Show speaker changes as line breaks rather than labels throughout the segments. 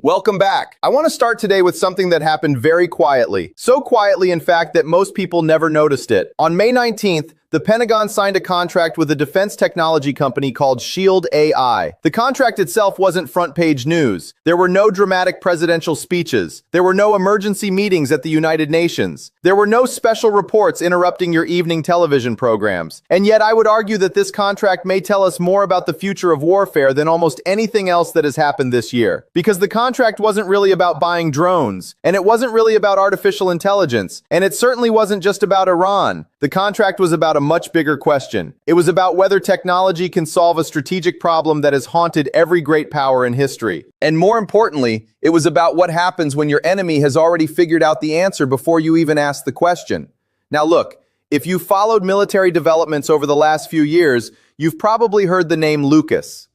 Welcome back. I want to start today with something that happened very quietly. So quietly, in fact, that most people never noticed it. On May 19th, the Pentagon signed a contract with a defense technology company called Hivemind AI. The contract itself wasn't front-page news. There were no dramatic presidential speeches. There were no emergency meetings at the United Nations. There were no special reports interrupting your evening television programs. And yet I would argue that this contract may tell us more about the future of warfare than almost anything else that has happened this year. Because the contract wasn't really about buying drones, and it wasn't really about artificial intelligence, and it certainly wasn't just about Iran. The contract was about a much bigger question. It was about whether technology can solve a strategic problem that has haunted every great power in history. And more importantly, it was about what happens when your enemy has already figured out the answer before you even ask the question. Now look, if you followed military developments over the last few years, you've probably heard the name Lucas.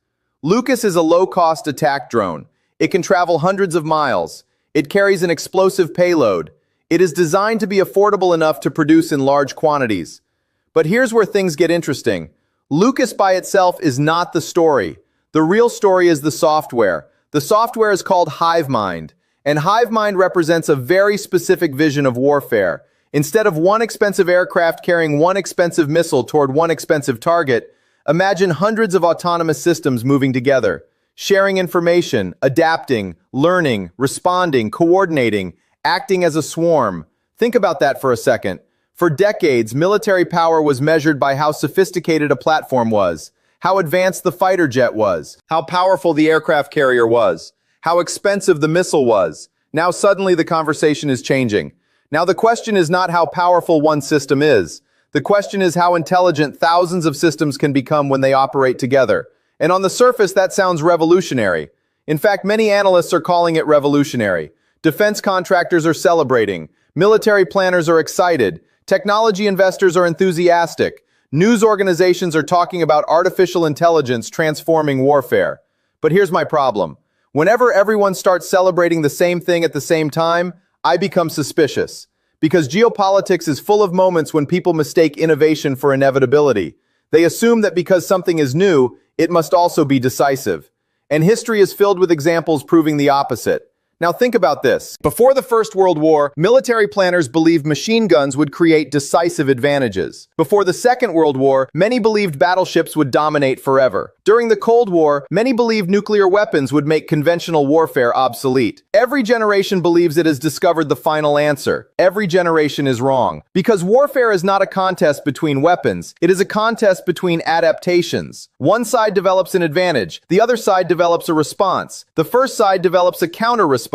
Lucas is a low-cost attack drone. It can travel hundreds of miles. It carries an explosive payload. It is designed to be affordable enough to produce in large quantities. But here's where things get interesting. Lucas by itself is not the story. The real story is the software. The software is called Hivemind, and Hivemind represents a very specific vision of warfare. Instead of one expensive aircraft carrying one expensive missile toward one expensive target, imagine hundreds of autonomous systems moving together, sharing information, adapting, learning, responding, coordinating, acting as a swarm. Think about that for a second. For decades, military power was measured by how sophisticated a platform was, how advanced the fighter jet was, how powerful the aircraft carrier was, how expensive the missile was. Now suddenly the conversation is changing. Now the question is not how powerful one system is. The question is how intelligent thousands of systems can become when they operate together. And on the surface, that sounds revolutionary. In fact, many analysts are calling it revolutionary. Defense contractors are celebrating. Military planners are excited. Technology investors are enthusiastic. News organizations are talking about artificial intelligence transforming warfare. But here's my problem. Whenever everyone starts celebrating the same thing at the same time, I become suspicious. Because geopolitics is full of moments when people mistake innovation for inevitability. They assume that because something is new, it must also be decisive. And history is filled with examples proving the opposite. Now think about this. Before the First World War, military planners believed machine guns would create decisive advantages. Before the Second World War, many believed battleships would dominate forever. During the Cold War, many believed nuclear weapons would make conventional warfare obsolete. Every generation believes it has discovered the final answer. Every generation is wrong. Because warfare is not a contest between weapons, it is a contest between adaptations. One side develops an advantage, the other side develops a response. The first side develops a counter-response,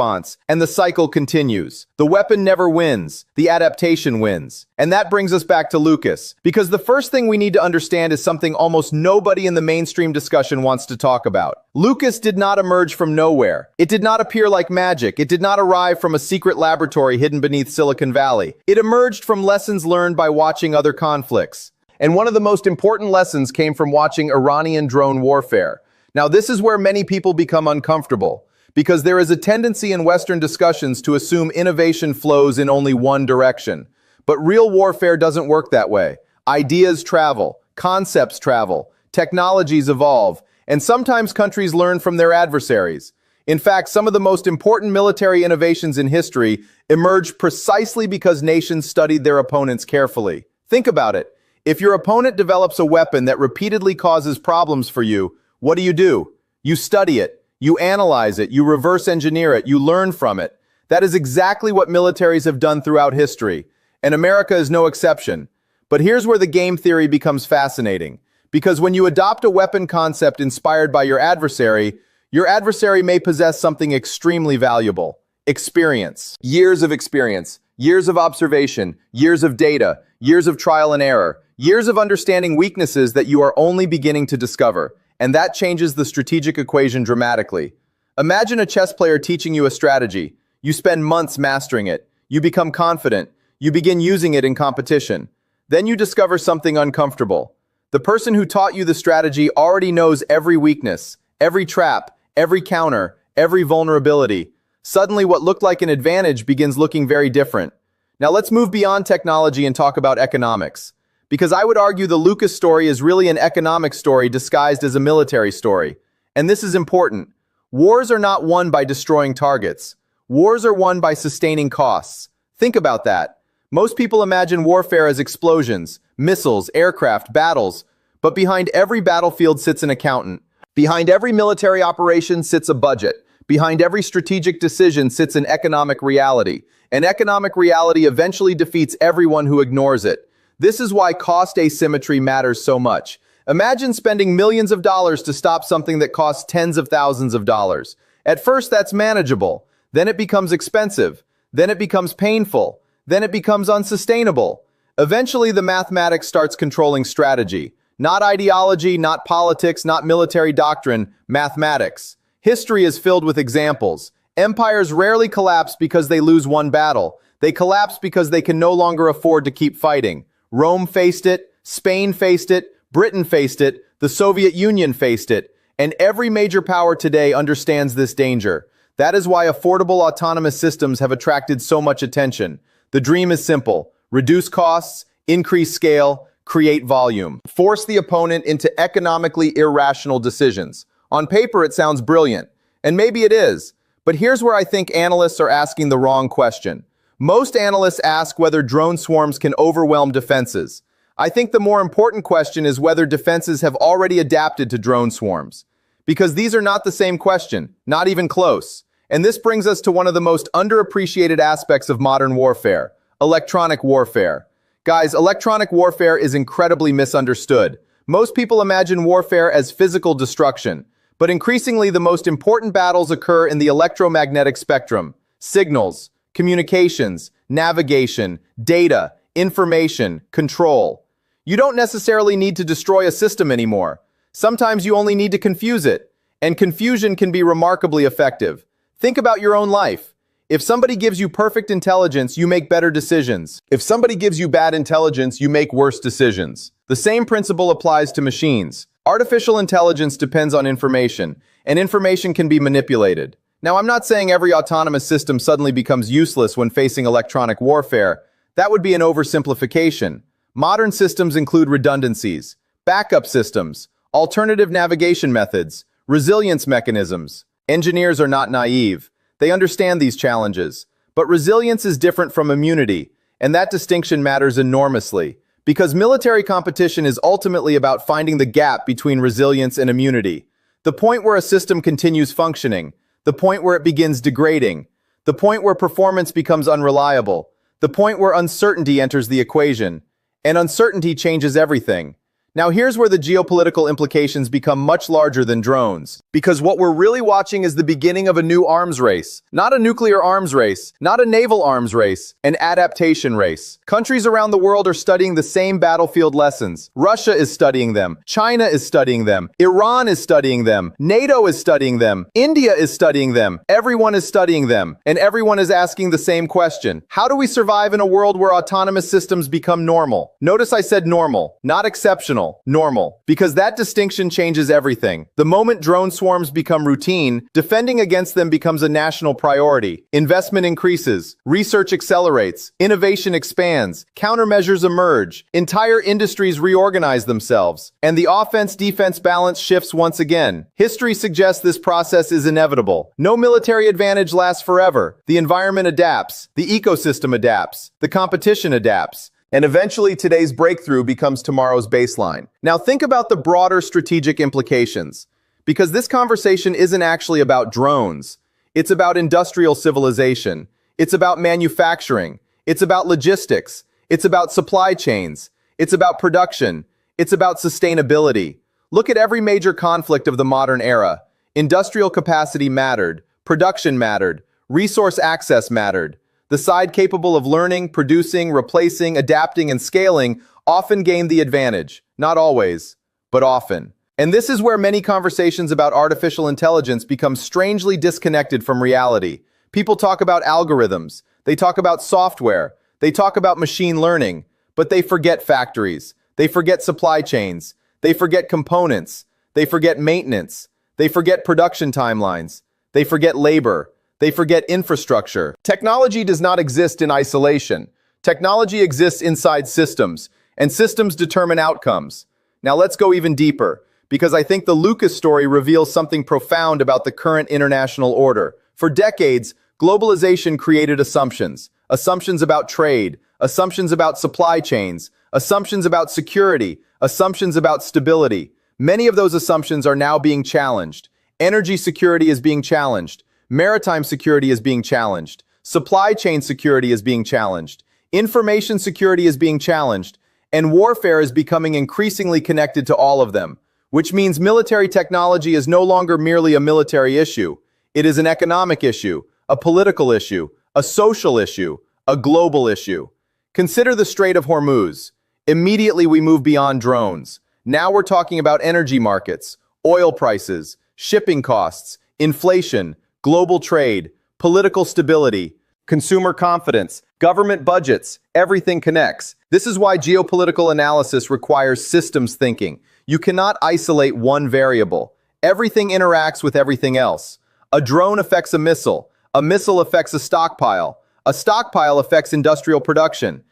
and the cycle continues. The weapon never wins, the adaptation wins. And that brings us back to Lucas, because the first thing we need to understand is something almost nobody in the mainstream discussion wants to talk about. Lucas did not emerge from nowhere. It did not appear like magic. It did not arrive from a secret laboratory hidden beneath Silicon Valley. It emerged from lessons learned by watching other conflicts. And one of the most important lessons came from watching Iranian drone warfare. Now, this is where many people become uncomfortable, because there is a tendency in Western discussions to assume innovation flows in only one direction. But real warfare doesn't work that way. Ideas travel, concepts travel, technologies evolve, and sometimes countries learn from their adversaries. In fact, some of the most important military innovations in history emerged precisely because nations studied their opponents carefully. Think about it. If your opponent develops a weapon that repeatedly causes problems for you, what do? You study it. You analyze it, you reverse engineer it, you learn from it. That is exactly what militaries have done throughout history, and America is no exception. But here's where the game theory becomes fascinating, because when you adopt a weapon concept inspired by your adversary may possess something extremely valuable: experience. Years of experience, years of observation, years of data, years of trial and error, years of understanding weaknesses that you are only beginning to discover. And that changes the strategic equation dramatically. Imagine a chess player teaching you a strategy. You spend months mastering it. You become confident. You begin using it in competition. Then you discover something uncomfortable. The person who taught you the strategy already knows every weakness, every trap, every counter, every vulnerability. Suddenly, what looked like an advantage begins looking very different. Now let's move beyond technology and talk about economics. Because I would argue the Lucas story is really an economic story disguised as a military story. And this is important. Wars are not won by destroying targets. Wars are won by sustaining costs. Think about that. Most people imagine warfare as explosions, missiles, aircraft, battles. But behind every battlefield sits an accountant. Behind every military operation sits a budget. Behind every strategic decision sits an economic reality. And economic reality eventually defeats everyone who ignores it. This is why cost asymmetry matters so much. Imagine spending millions of dollars to stop something that costs tens of thousands of dollars. At first, that's manageable. Then it becomes expensive. Then it becomes painful. Then it becomes unsustainable. Eventually, the mathematics starts controlling strategy. Not ideology, not politics, not military doctrine, mathematics. History is filled with examples. Empires rarely collapse because they lose one battle. They collapse because they can no longer afford to keep fighting. Rome faced it, Spain faced it, Britain faced it, the Soviet Union faced it, and every major power today understands this danger. That is why affordable autonomous systems have attracted so much attention. The dream is simple: reduce costs, increase scale, create volume. Force the opponent into economically irrational decisions. On paper, it sounds brilliant, and maybe it is. But here's where I think analysts are asking the wrong question. Most analysts ask whether drone swarms can overwhelm defenses. I think the more important question is whether defenses have already adapted to drone swarms. Because these are not the same question, not even close. And this brings us to one of the most underappreciated aspects of modern warfare: electronic warfare. Guys, electronic warfare is incredibly misunderstood. Most people imagine warfare as physical destruction, but increasingly the most important battles occur in the electromagnetic spectrum: signals, communications, navigation, data, information, control. You don't necessarily need to destroy a system anymore. Sometimes you only need to confuse it, and confusion can be remarkably effective. Think about your own life. If somebody gives you perfect intelligence, you make better decisions. If somebody gives you bad intelligence, you make worse decisions. The same principle applies to machines. Artificial intelligence depends on information, and information can be manipulated. Now, I'm not saying every autonomous system suddenly becomes useless when facing electronic warfare. That would be an oversimplification. Modern systems include redundancies, backup systems, alternative navigation methods, resilience mechanisms. Engineers are not naive. They understand these challenges. But resilience is different from immunity, and that distinction matters enormously, because military competition is ultimately about finding the gap between resilience and immunity. The point where a system continues functioning, the point where it begins degrading, the point where performance becomes unreliable, the point where uncertainty enters the equation. And uncertainty changes everything. Now here's where the geopolitical implications become much larger than drones. Because what we're really watching is the beginning of a new arms race. Not a nuclear arms race, not a naval arms race, an adaptation race. Countries around the world are studying the same battlefield lessons. Russia is studying them. China is studying them. Iran is studying them. NATO is studying them. India is studying them. Everyone is studying them. And everyone is asking the same question: how do we survive in a world where autonomous systems become normal? Notice I said normal, not exceptional. Normal. Because that distinction changes everything. The moment drone swarms become routine, defending against them becomes a national priority. Investment increases, research accelerates, innovation expands, countermeasures emerge, entire industries reorganize themselves, and the offense-defense balance shifts once again. History suggests this process is inevitable. No military advantage lasts forever. The environment adapts, the ecosystem adapts, the competition adapts. And eventually today's breakthrough becomes tomorrow's baseline. Now think about the broader strategic implications, because this conversation isn't actually about drones. It's about industrial civilization. It's about manufacturing. It's about logistics. It's about supply chains. It's about production. It's about sustainability. Look at every major conflict of the modern era. Industrial capacity mattered. Production mattered. Resource access mattered. The side capable of learning, producing, replacing, adapting, and scaling often gained the advantage. Not always, but often. And this is where many conversations about artificial intelligence become strangely disconnected from reality. People talk about algorithms, they talk about software, they talk about machine learning, but they forget factories, they forget supply chains, they forget components, they forget maintenance, they forget production timelines, they forget labor. They forget infrastructure. Technology does not exist in isolation. Technology exists inside systems, and systems determine outcomes. Now let's go even deeper, because I think the Lucas story reveals something profound about the current international order. For decades, globalization created assumptions. Assumptions about trade, assumptions about supply chains, assumptions about security, assumptions about stability. Many of those assumptions are now being challenged. Energy security is being challenged. Maritime security is being challenged. Supply chain security is being challenged. Information security is being challenged. And warfare is becoming increasingly connected to all of them, which means military technology is no longer merely a military issue. It is an economic issue, a political issue, a social issue, a global issue. Consider the Strait of Hormuz. Immediately we move beyond drones. Now we're talking about energy markets, oil prices, shipping costs, inflation, global trade, political stability, consumer confidence, government budgets. Everything connects. This is why geopolitical analysis requires systems thinking. You cannot isolate one variable. Everything interacts with everything else. A drone affects a missile affects a stockpile affects industrial production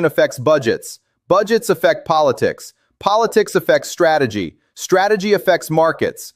affects budgets affect politics affects strategy affects markets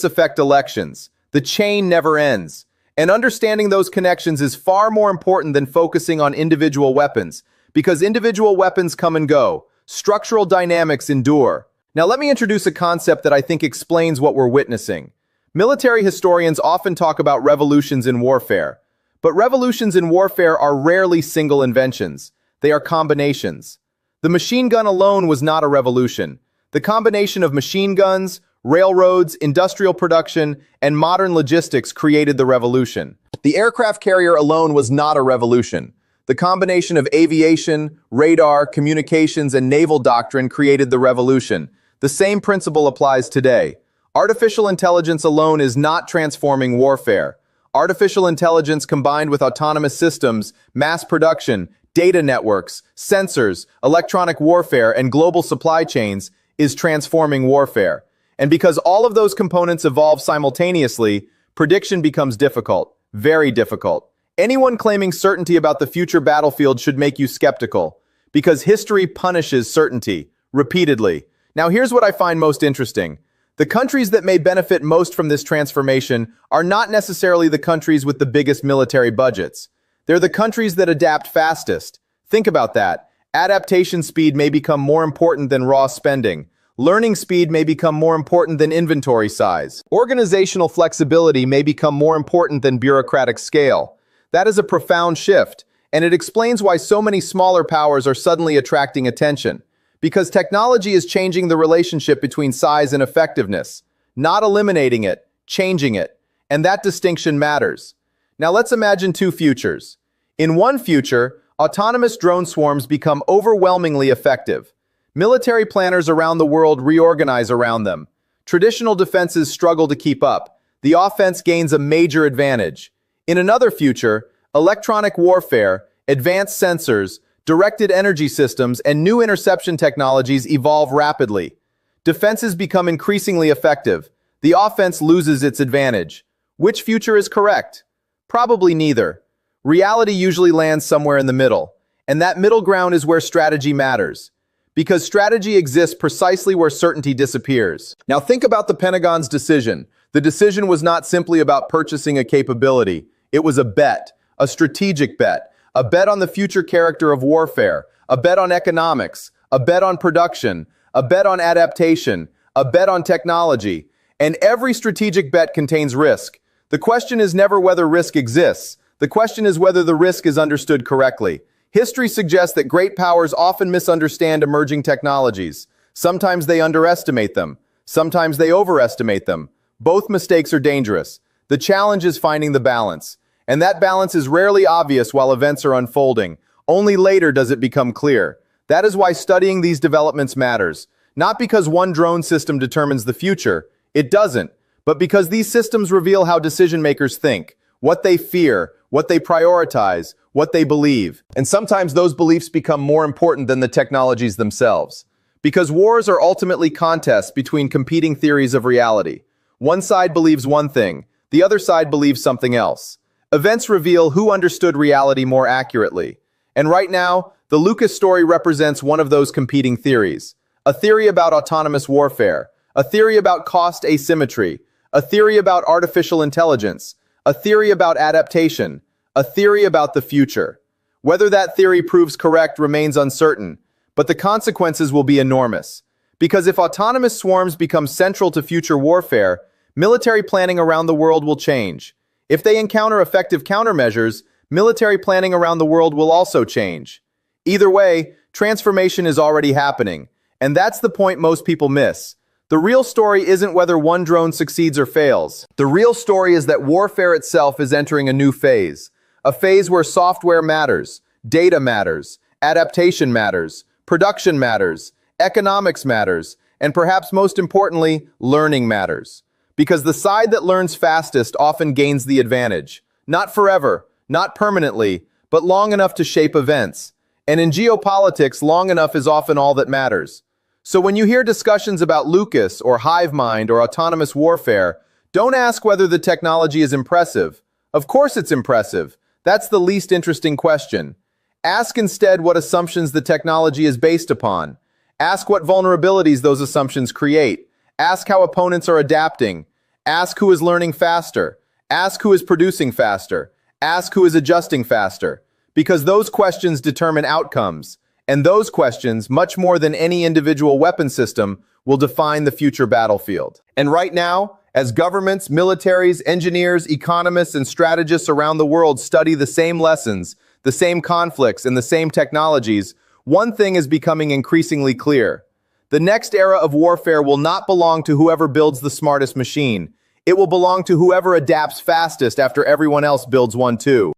affect elections. The chain never ends. And understanding those connections is far more important than focusing on individual weapons, because individual weapons come and go. Structural dynamics endure. Now let me introduce a concept that I think explains what we're witnessing. Military historians often talk about revolutions in warfare, but revolutions in warfare are rarely single inventions. They are combinations. The machine gun alone was not a revolution. The combination of machine guns, railroads, industrial production, and modern logistics created the revolution. The aircraft carrier alone was not a revolution. The combination of aviation, radar, communications, and naval doctrine created the revolution. The same principle applies today. Artificial intelligence alone is not transforming warfare. Artificial intelligence combined with autonomous systems, mass production, data networks, sensors, electronic warfare, and global supply chains is transforming warfare. And because all of those components evolve simultaneously, prediction becomes difficult, very difficult. Anyone claiming certainty about the future battlefield should make you skeptical, because history punishes certainty, repeatedly. Now here's what I find most interesting. The countries that may benefit most from this transformation are not necessarily the countries with the biggest military budgets. They're the countries that adapt fastest. Think about that. Adaptation speed may become more important than raw spending. Learning speed may become more important than inventory size. Organizational flexibility may become more important than bureaucratic scale. That is a profound shift, and it explains why so many smaller powers are suddenly attracting attention. Because technology is changing the relationship between size and effectiveness, not eliminating it, changing it. And that distinction matters. Now let's imagine two futures. In one future, autonomous drone swarms become overwhelmingly effective. Military planners around the world reorganize around them. Traditional defenses struggle to keep up. The offense gains a major advantage. In another future, electronic warfare, advanced sensors, directed energy systems, and new interception technologies evolve rapidly. Defenses become increasingly effective. The offense loses its advantage. Which future is correct? Probably neither. Reality usually lands somewhere in the middle, and that middle ground is where strategy matters. Because strategy exists precisely where certainty disappears. Now think about the Pentagon's decision. The decision was not simply about purchasing a capability. It was a bet, a strategic bet. A bet on the future character of warfare, a bet on economics, a bet on production, a bet on adaptation, a bet on technology. And every strategic bet contains risk. The question is never whether risk exists. The question is whether the risk is understood correctly. History suggests that great powers often misunderstand emerging technologies. Sometimes they underestimate them. Sometimes they overestimate them. Both mistakes are dangerous. The challenge is finding the balance. And that balance is rarely obvious while events are unfolding. Only later does it become clear. That is why studying these developments matters. Not because one drone system determines the future. It doesn't. But because these systems reveal how decision makers think, what they fear, what they prioritize, what they believe. And sometimes those beliefs become more important than the technologies themselves. Because wars are ultimately contests between competing theories of reality. One side believes one thing, the other side believes something else. Events reveal who understood reality more accurately. And right now, the Lucas story represents one of those competing theories. a theory about autonomous warfare, a theory about cost asymmetry, a theory about artificial intelligence, a theory about adaptation, a theory about the future. Whether that theory proves correct remains uncertain, but the consequences will be enormous. Because if autonomous swarms become central to future warfare, military planning around the world will change. If they encounter effective countermeasures, military planning around the world will also change. Either way, transformation is already happening, and that's the point most people miss. The real story isn't whether one drone succeeds or fails. The real story is that warfare itself is entering a new phase. A phase where software matters, data matters, adaptation matters, production matters, economics matters, and perhaps most importantly, learning matters. Because the side that learns fastest often gains the advantage. Not forever, not permanently, but long enough to shape events. And in geopolitics, long enough is often all that matters. So when you hear discussions about Lucas or Hivemind or autonomous warfare, don't ask whether the technology is impressive. Of course it's impressive. That's the least interesting question. Ask instead what assumptions the technology is based upon. Ask what vulnerabilities those assumptions create. Ask how opponents are adapting. Ask who is learning faster. Ask who is producing faster. Ask who is adjusting faster. Because those questions determine outcomes. And those questions, much more than any individual weapon system, will define the future battlefield. And right now, as governments, militaries, engineers, economists, and strategists around the world study the same lessons, the same conflicts, and the same technologies, one thing is becoming increasingly clear. The next era of warfare will not belong to whoever builds the smartest machine. It will belong to whoever adapts fastest after everyone else builds one too.